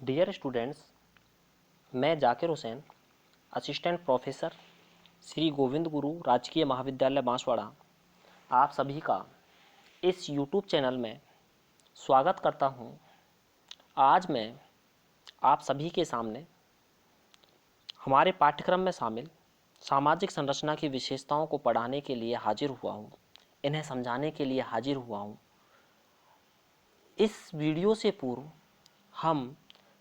Dear students, मैं Zakir Hussain, assistant professor Shri Govind Guru राजकीय महाविद्यालय बांसवाड़ा, आप सभी का इस यूट्यूब चैनल में स्वागत करता हूं। आज मैं आप सभी के सामने हमारे पाठ्यक्रम में शामिल सामाजिक संरचना की विशेषताओं को पढ़ाने के लिए हाजिर हुआ हूं, इन्हें समझाने के लिए हाजिर हुआ हूं। इस वीडियो से पूर्व हम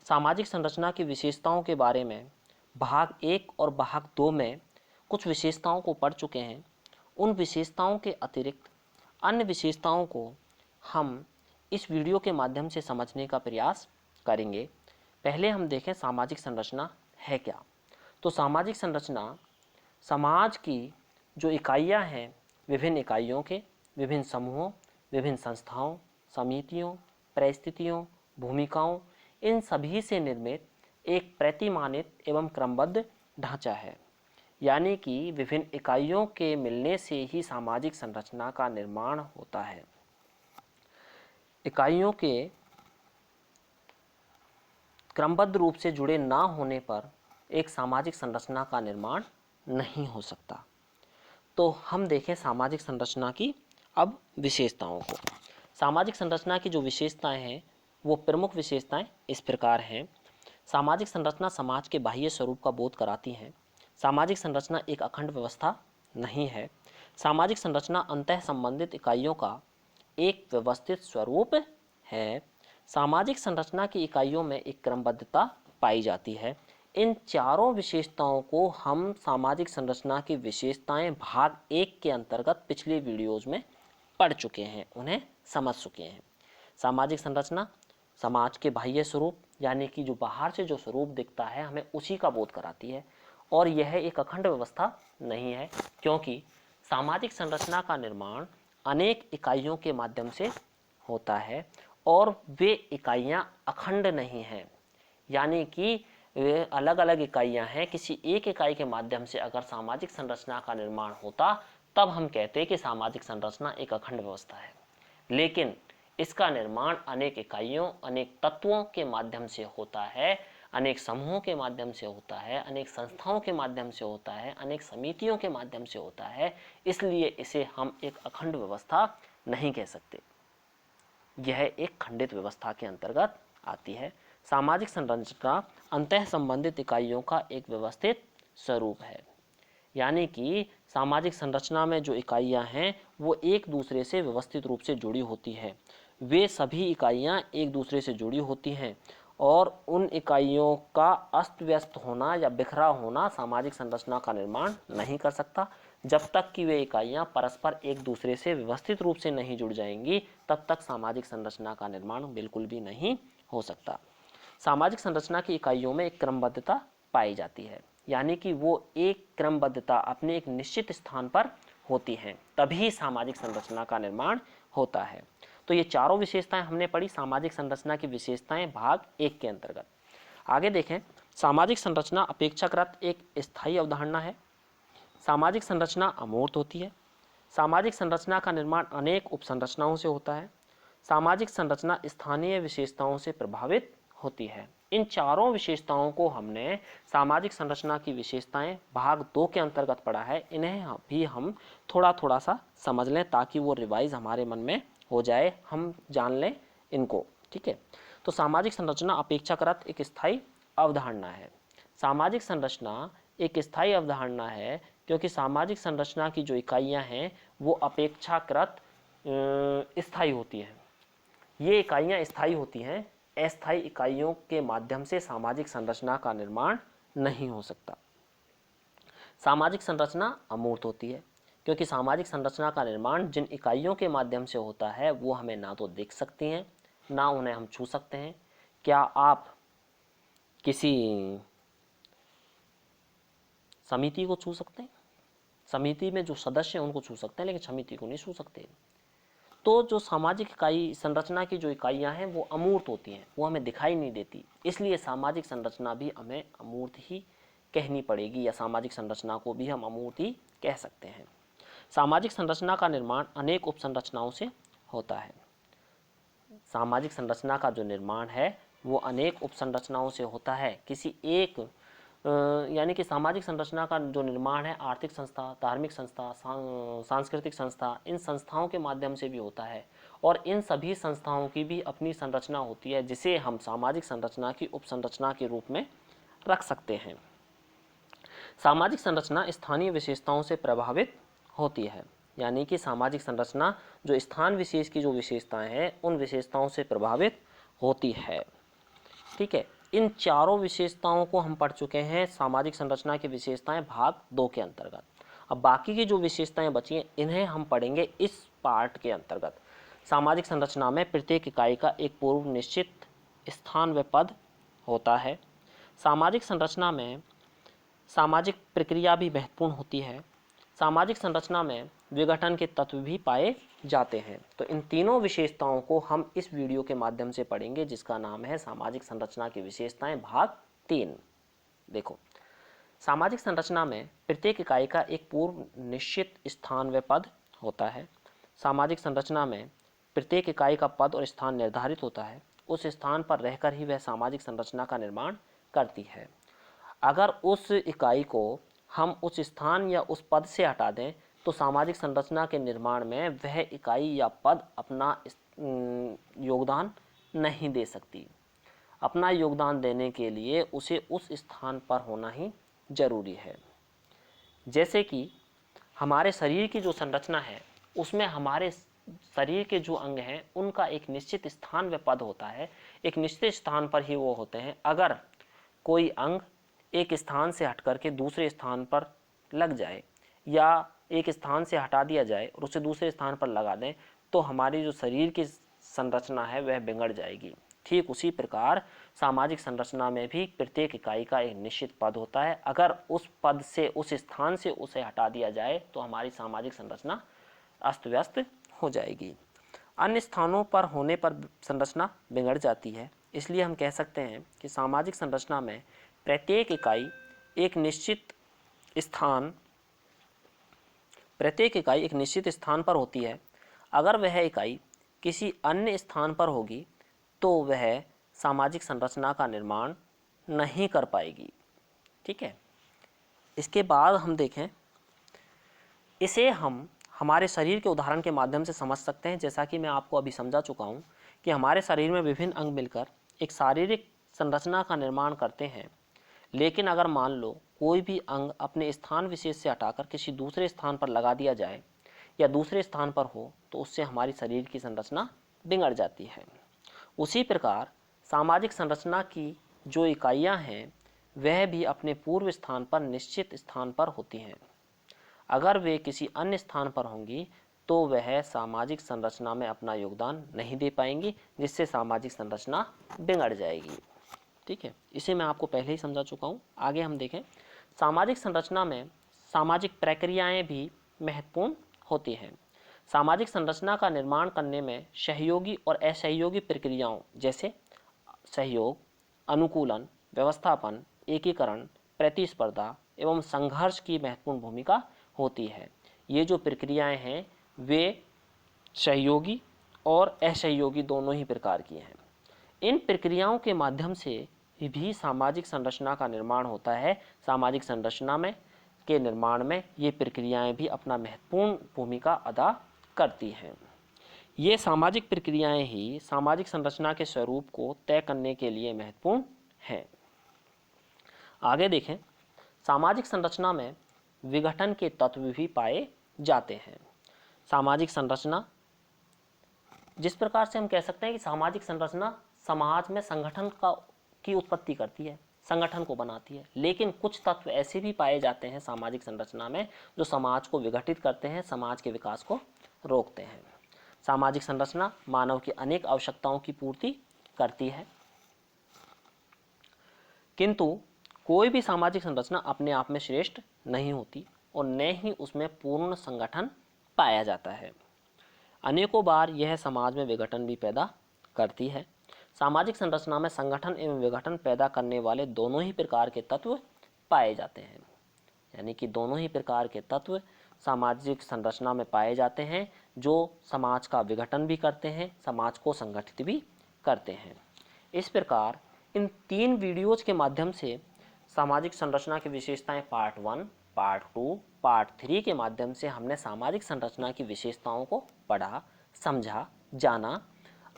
सामाजिक संरचना की विशेषताओं के बारे में भाग 1 और भाग 2 में कुछ विशेषताओं को पढ़ चुके हैं। उन विशेषताओं के अतिरिक्त अन्य विशेषताओं को हम इस वीडियो के माध्यम से समझने का प्रयास करेंगे। पहले हम देखें सामाजिक संरचना है क्या। तो सामाजिक संरचना समाज की जो इकाइयां हैं, विभिन्न इकाइयों के विभिन्न समूहों, विभिन्न संस्थाओं, समितियों, परिस्थितियों, भूमिकाओं, इन सभी से निर्मित एक प्रतिमानित एवं क्रमबद्ध ढांचा है। यानी कि विभिन्न इकाइयों के मिलने से ही सामाजिक संरचना का निर्माण होता है। इकाइयों के क्रमबद्ध रूप से जुड़े ना होने पर एक सामाजिक संरचना का निर्माण नहीं हो सकता। तो हम देखें सामाजिक संरचना की अब विशेषताओं को। सामाजिक संरचना की जो विशेषताएं हैं वो प्रमुख विशेषताएं इस प्रकार हैं। सामाजिक संरचना समाज के बाह्य स्वरूप का बोध कराती है। सामाजिक संरचना एक अखंड व्यवस्था नहीं है। सामाजिक संरचना अंतः संबंधित इकाइयों का एक व्यवस्थित स्वरूप है। सामाजिक संरचना की इकाइयों में एक क्रमबद्धता पाई जाती है। इन चारों विशेषताओं को हम सामाजिक संरचना की विशेषताएं भाग 1 के अंतर्गत पिछले वीडियोज में पढ़ चुके हैं, उन्हें समझ चुके हैं। सामाजिक संरचना समाज के बाह्य स्वरूप यानी कि जो बाहर से जो स्वरूप दिखता है हमें उसी का बोध कराती है, और यह एक अखंड व्यवस्था नहीं है, क्योंकि सामाजिक संरचना का निर्माण अनेक इकाइयों के माध्यम से होता है और वे इकाइयां अखंड नहीं हैं। यानी कि वे अलग अलग इकाइयां हैं। किसी एक इकाई के माध्यम से अगर सामाजिक संरचना का निर्माण होता तब हम कहते हैं कि सामाजिक संरचना एक अखंड व्यवस्था है। लेकिन इसका निर्माण अनेक इकाइयों, अनेक तत्वों के माध्यम से होता है, अनेक समूहों के माध्यम से होता है, अनेक संस्थाओं के माध्यम से होता है, अनेक समितियों के माध्यम से होता है। इसलिए इसे हम एक अखंड व्यवस्था नहीं कह सकते, यह एक खंडित व्यवस्था के अंतर्गत आती है। सामाजिक संरचना अंतः संबंधित इकाइयों का एक व्यवस्थित स्वरूप है। यानी कि सामाजिक संरचना में जो इकाइयां हैं वो एक दूसरे से व्यवस्थित रूप से जुड़ी होती हैं। वे सभी इकाइयां एक दूसरे से जुड़ी होती हैं और उन इकाइयों का अस्त व्यस्त होना या बिखरा होना सामाजिक संरचना का निर्माण नहीं कर सकता। जब तक कि वे इकाइयां परस्पर एक दूसरे से व्यवस्थित रूप से नहीं जुड़ जाएंगी तब तक सामाजिक संरचना का निर्माण बिल्कुल भी नहीं हो सकता। सामाजिक संरचना की इकाइयों में एक क्रमबद्धता पाई जाती है, यानी कि वो एक क्रमबद्धता अपने एक निश्चित स्थान पर होती हैं, तभी सामाजिक संरचना का निर्माण होता है। तो ये चारों विशेषताएं हमने पढ़ी सामाजिक संरचना की विशेषताएं भाग 1 के अंतर्गत। आगे देखें, सामाजिक संरचना अपेक्षाकृत एक स्थायी अवधारणा है। सामाजिक संरचना अमूर्त होती है। सामाजिक संरचना का निर्माण अनेक उपसंरचनाओं से होता है। सामाजिक संरचना स्थानीय विशेषताओं से प्रभावित होती है। इन चारों विशेषताओं को हमने सामाजिक संरचना की विशेषताएं भाग 2 के अंतर्गत पढ़ा है। इन्हें भी हम थोड़ा थोड़ा सा समझ लें ताकि वो रिवाइज हमारे मन में हो जाए, हम जान लें इनको। ठीक है, तो सामाजिक संरचना अपेक्षाकृत एक स्थायी अवधारणा है। सामाजिक संरचना एक स्थायी अवधारणा है क्योंकि सामाजिक संरचना की जो इकाइयां हैं वो अपेक्षाकृत स्थायी होती हैं। ये इकाइयां स्थायी होती हैं। अस्थायी इकाइयों के माध्यम से सामाजिक संरचना का निर्माण नहीं हो सकता। सामाजिक संरचना अमूर्त होती है क्योंकि सामाजिक संरचना का निर्माण जिन इकाइयों के माध्यम से होता है वो हमें ना तो देख सकती हैं ना उन्हें हम छू सकते हैं। क्या आप किसी समिति को छू सकते हैं? समिति में जो सदस्य हैं उनको छू सकते हैं, लेकिन समिति को नहीं छू सकते। तो जो सामाजिक इकाई संरचना की जो इकाइयां हैं वो अमूर्त होती हैं, वो हमें दिखाई नहीं देती। इसलिए सामाजिक संरचना भी हमें अमूर्त ही कहनी पड़ेगी, या सामाजिक संरचना को भी हम अमूर्त ही कह सकते हैं। सामाजिक संरचना का निर्माण अनेक उपसंरचनाओं से होता है। सामाजिक संरचना का जो निर्माण है वो अनेक उपसंरचनाओं से होता है। किसी एक यानी कि सामाजिक संरचना का जो निर्माण है आर्थिक संस्था, धार्मिक संस्था, सांस्कृतिक संस्था, इन संस्थाओं के माध्यम से भी होता है और इन सभी संस्थाओं की भी अपनी संरचना होती है जिसे हम सामाजिक संरचना की उपसंरचना के रूप में रख सकते हैं। सामाजिक संरचना स्थानीय विशेषताओं से प्रभावित होती है, यानी कि सामाजिक संरचना जो स्थान विशेष की जो विशेषताएं हैं उन विशेषताओं से प्रभावित होती है। ठीक है, इन चारों विशेषताओं को हम पढ़ चुके हैं सामाजिक संरचना की विशेषताएं भाग 2 के अंतर्गत। अब बाकी की जो विशेषताएं बची हैं इन्हें हम पढ़ेंगे इस पार्ट के अंतर्गत। सामाजिक संरचना में प्रत्येक इकाई का एक पूर्व निश्चित स्थान व पद होता है। सामाजिक संरचना में सामाजिक प्रक्रिया भी महत्वपूर्ण होती है। सामाजिक संरचना में विघटन के तत्व भी पाए जाते हैं। तो इन तीनों विशेषताओं को हम इस वीडियो के माध्यम से पढ़ेंगे जिसका नाम है सामाजिक संरचना की विशेषताएं भाग 3। देखो, सामाजिक संरचना में प्रत्येक इकाई का एक पूर्व निश्चित स्थान व पद होता है। सामाजिक संरचना में प्रत्येक इकाई का पद और स्थान निर्धारित होता है। उस स्थान पर रहकर ही वह सामाजिक संरचना का निर्माण करती है। अगर उस इकाई को हम उस स्थान या उस पद से हटा दें तो सामाजिक संरचना के निर्माण में वह इकाई या पद अपना योगदान नहीं दे सकती। अपना योगदान देने के लिए उसे उस स्थान पर होना ही जरूरी है। जैसे कि हमारे शरीर की जो संरचना है उसमें हमारे शरीर के जो अंग हैं उनका एक निश्चित स्थान व पद होता है। एक निश्चित स्थान पर ही वो होते हैं। अगर कोई अंग एक स्थान से हट करके दूसरे स्थान पर लग जाए या एक स्थान से हटा दिया जाए और उसे दूसरे स्थान पर लगा दें तो हमारी जो शरीर की संरचना है वह बिगड़ जाएगी। ठीक उसी प्रकार सामाजिक संरचना में भी प्रत्येक इकाई का एक निश्चित पद होता है। अगर उस पद से उस स्थान से उसे हटा दिया जाए तो हमारी सामाजिक संरचना अस्त व्यस्त हो जाएगी। अन्य स्थानों पर होने पर संरचना बिगड़ जाती है। इसलिए हम कह सकते हैं कि सामाजिक संरचना में प्रत्येक इकाई एक निश्चित स्थान पर होती है। अगर वह इकाई किसी अन्य स्थान पर होगी तो वह सामाजिक संरचना का निर्माण नहीं कर पाएगी। ठीक है, इसके बाद हम देखें, इसे हम हमारे शरीर के उदाहरण के माध्यम से समझ सकते हैं। जैसा कि मैं आपको अभी समझा चुका हूँ कि हमारे शरीर में विभिन्न अंग मिलकर एक शारीरिक संरचना का निर्माण करते हैं। लेकिन अगर मान लो कोई भी अंग अपने स्थान विशेष से हटाकर किसी दूसरे स्थान पर लगा दिया जाए या दूसरे स्थान पर हो तो उससे हमारी शरीर की संरचना बिगड़ जाती है। उसी प्रकार सामाजिक संरचना की जो इकाइयां हैं वह भी अपने पूर्व स्थान पर निश्चित स्थान पर होती हैं। अगर वे किसी अन्य स्थान पर होंगी तो वह सामाजिक संरचना में अपना योगदान नहीं दे पाएंगी, जिससे सामाजिक संरचना बिगड़ जाएगी। ठीक है, इसे मैं आपको पहले ही समझा चुका हूँ। आगे हम देखें, सामाजिक संरचना में सामाजिक प्रक्रियाएं भी महत्वपूर्ण होती हैं। सामाजिक संरचना का निर्माण करने में सहयोगी और असहयोगी प्रक्रियाओं जैसे सहयोग, अनुकूलन, व्यवस्थापन, एकीकरण, प्रतिस्पर्धा एवं संघर्ष की महत्वपूर्ण भूमिका होती है। ये जो प्रक्रियाएं हैं वे सहयोगी और असहयोगी दोनों ही प्रकार की हैं। इन प्रक्रियाओं के माध्यम से भी सामाजिक संरचना का निर्माण होता है। सामाजिक संरचना में के निर्माण में ये प्रक्रियाएं भी अपना महत्वपूर्ण भूमिका अदा करती हैं। ये सामाजिक प्रक्रियाएं ही सामाजिक संरचना के स्वरूप को तय करने के लिए महत्वपूर्ण हैं। आगे देखें, सामाजिक संरचना में विघटन के तत्व भी पाए जाते हैं। सामाजिक संरचना, जिस प्रकार से हम कह सकते हैं कि सामाजिक संरचना समाज में संगठन की उत्पत्ति करती है, संगठन को बनाती है, लेकिन कुछ तत्व ऐसे भी पाए जाते हैं सामाजिक संरचना में जो समाज को विघटित करते हैं, समाज के विकास को रोकते हैं। सामाजिक संरचना मानव की अनेक आवश्यकताओं की पूर्ति करती है, किंतु कोई भी सामाजिक संरचना अपने आप में श्रेष्ठ नहीं होती और न ही उसमें पूर्ण संगठन पाया जाता है। अनेकों बार यह समाज में विघटन भी पैदा करती है। सामाजिक संरचना में संगठन एवं विघटन पैदा करने वाले दोनों ही प्रकार के तत्व पाए जाते हैं, यानी कि दोनों ही प्रकार के तत्व सामाजिक संरचना में पाए जाते हैं जो समाज का विघटन भी करते हैं, समाज को संगठित भी करते हैं। इस प्रकार इन 3 वीडियोज के माध्यम से सामाजिक संरचना की विशेषताएं पार्ट 1, पार्ट 2, पार्ट 3 के माध्यम से हमने सामाजिक संरचना की विशेषताओं को पढ़ा, समझा, जाना।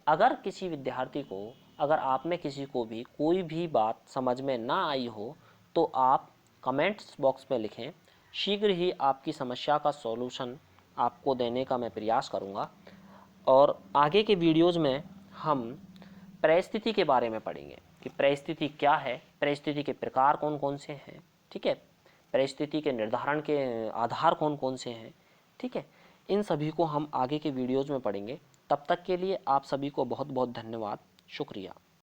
अगर किसी विद्यार्थी को, अगर आप में किसी को भी कोई भी बात समझ में ना आई हो तो आप कमेंट्स बॉक्स में लिखें। शीघ्र ही आपकी समस्या का सॉल्यूशन आपको देने का मैं प्रयास करूंगा। और आगे के वीडियोज़ में हम परिस्थिति के बारे में पढ़ेंगे कि परिस्थिति क्या है, परिस्थिति के प्रकार कौन कौन से हैं, ठीक है, परिस्थिति के निर्धारण के आधार कौन कौन से हैं, ठीक है। इन सभी को हम आगे के वीडियोज़ में पढ़ेंगे। तब तक के लिए आप सभी को बहुत बहुत धन्यवाद, शुक्रिया।